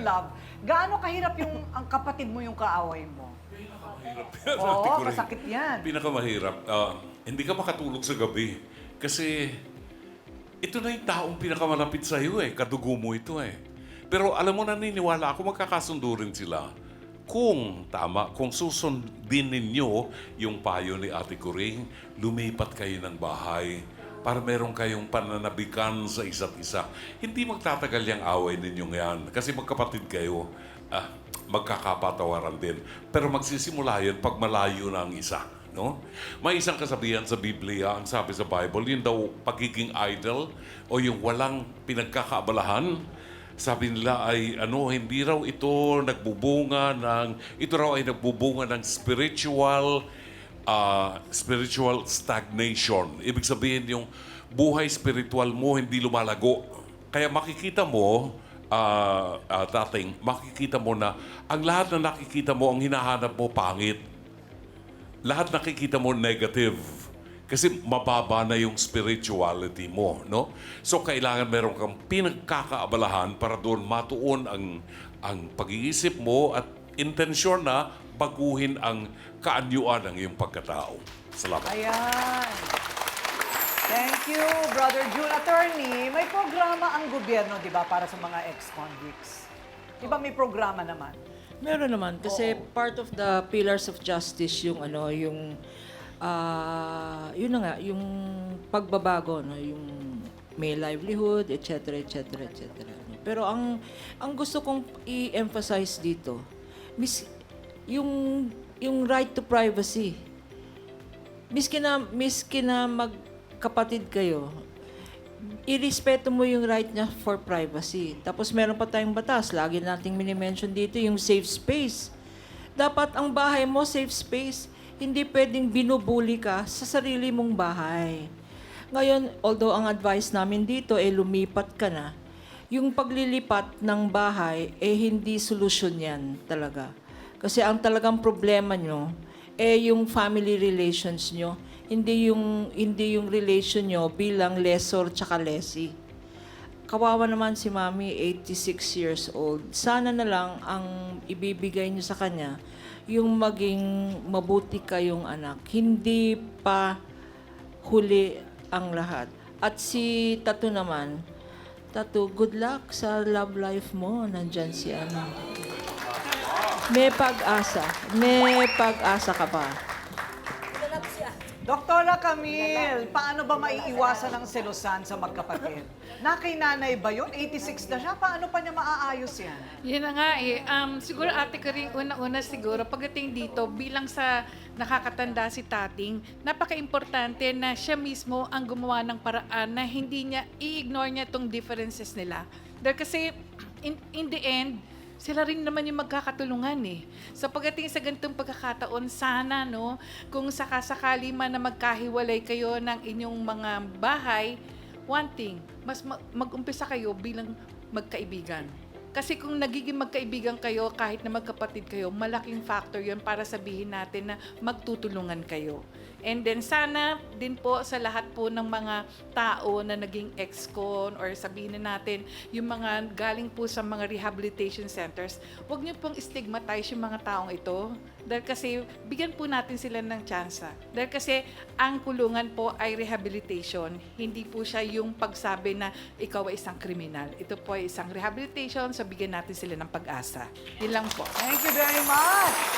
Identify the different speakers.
Speaker 1: love, gaano kahirap yung ang kapatid mo yung kaaway mo?
Speaker 2: Pinakamahirap yan, Ate
Speaker 1: Oo,
Speaker 2: Coray.
Speaker 1: masakit yan.
Speaker 2: Pinakamahirap. Hindi ka makatulog sa gabi. Kasi ito na yung taong pinakamalapit sa iyo eh. Kadugo mo ito eh. Pero alam mo, naniniwala ako, magkakasundo rin sila. Kung tama, kung susundin ninyo yung payo ni Ate Coring, lumipat kayo ng bahay para meron kayong pananabikan sa isa't isa. Hindi magtatagal yung away ninyong yan. Kasi magkapatid kayo, magkakapatawaran din. Pero magsisimula yun pag malayo na ang isa. No? May isang kasabihan sa Biblia, ang sabi sa Bible, yun daw pagiging idle o yung walang pinagkakaabalahan. Sabi nila ay hindi raw ito nagbubunga ng spiritual stagnation. Ibig sabihin yung buhay spiritual mo hindi lumalago. Kaya makikita mo, makikita mo na ang lahat na nakikita mo, ang hinahanap mo pangit. Lahat nakikita mo negative. Kasi mababa na yung spirituality mo, no? So, kailangan meron kang pinagkakaabalahan para doon matuon ang pag-iisip mo at intensyon na baguhin ang kaanyuan ng iyong pagkatao. Salamat.
Speaker 1: Ayan. Thank you, Brother June. Attorney, may programa ang gobyerno, di ba, para sa mga ex-convicts? Di ba may programa naman?
Speaker 3: Meron naman kasi part of the pillars of justice yung yun na nga, yung pagbabago, no, yung may livelihood, etc., etc., etc. Pero ang gusto kong i-emphasize dito, yung right to privacy. Miski na magkapatid kayo, irespeto mo yung right niya for privacy. Tapos meron pa tayong batas, lagi nating minimension dito, yung safe space. Dapat ang bahay mo, safe space. Hindi pwedeng binubuli ka sa sarili mong bahay. Ngayon, although ang advice namin dito lumipat ka na, yung paglilipat ng bahay, hindi solusyon yan talaga. Kasi ang talagang problema nyo, yung family relations nyo, hindi yung relation nyo bilang lessor tsaka lessee. Kawawa naman si Mami, 86 years old. Sana na lang ang ibibigay nyo sa kanya, yung maging mabuti kayong anak. Hindi pa huli ang lahat. At si Tatu naman, Tatu, good luck sa love life mo. Nandyan si ano. May pag-asa. May pag-asa ka pa.
Speaker 1: Doktora Camille, paano ba maiiwasan ang selosan sa magkapatid? Nakinanay ba yun? 86 na siya. Paano pa niya maaayos yan?
Speaker 4: Yun na nga eh. Siguro Ate Coring, una-una siguro, pagdating dito, bilang sa nakakatanda si Tating, napaka-importante na siya mismo ang gumawa ng paraan na hindi niya, i-ignore niya itong differences nila. Dahil kasi, in the end, sila rin naman yung magkakatulungan eh. So pagdating sa ganitong pagkakataon, sana no, kung sakasakali man na magkahiwalay kayo ng inyong mga bahay, one thing, mas mag-umpisa kayo bilang magkaibigan. Kasi kung nagiging magkaibigan kayo, kahit na magkapatid kayo, malaking factor yon para sabihin natin na magtutulungan kayo. And then sana din po sa lahat po ng mga tao na naging ex-con or sabihin na natin yung mga galing po sa mga rehabilitation centers, huwag niyo pong stigmatize yung mga taong ito. Dahil kasi bigyan po natin sila ng tsansa. Dahil kasi ang kulungan po ay rehabilitation. Hindi po siya yung pagsabi na ikaw ay isang kriminal. Ito po ay isang rehabilitation, so bigyan natin sila ng pag-asa. Yun lang po.
Speaker 1: Thank you very much.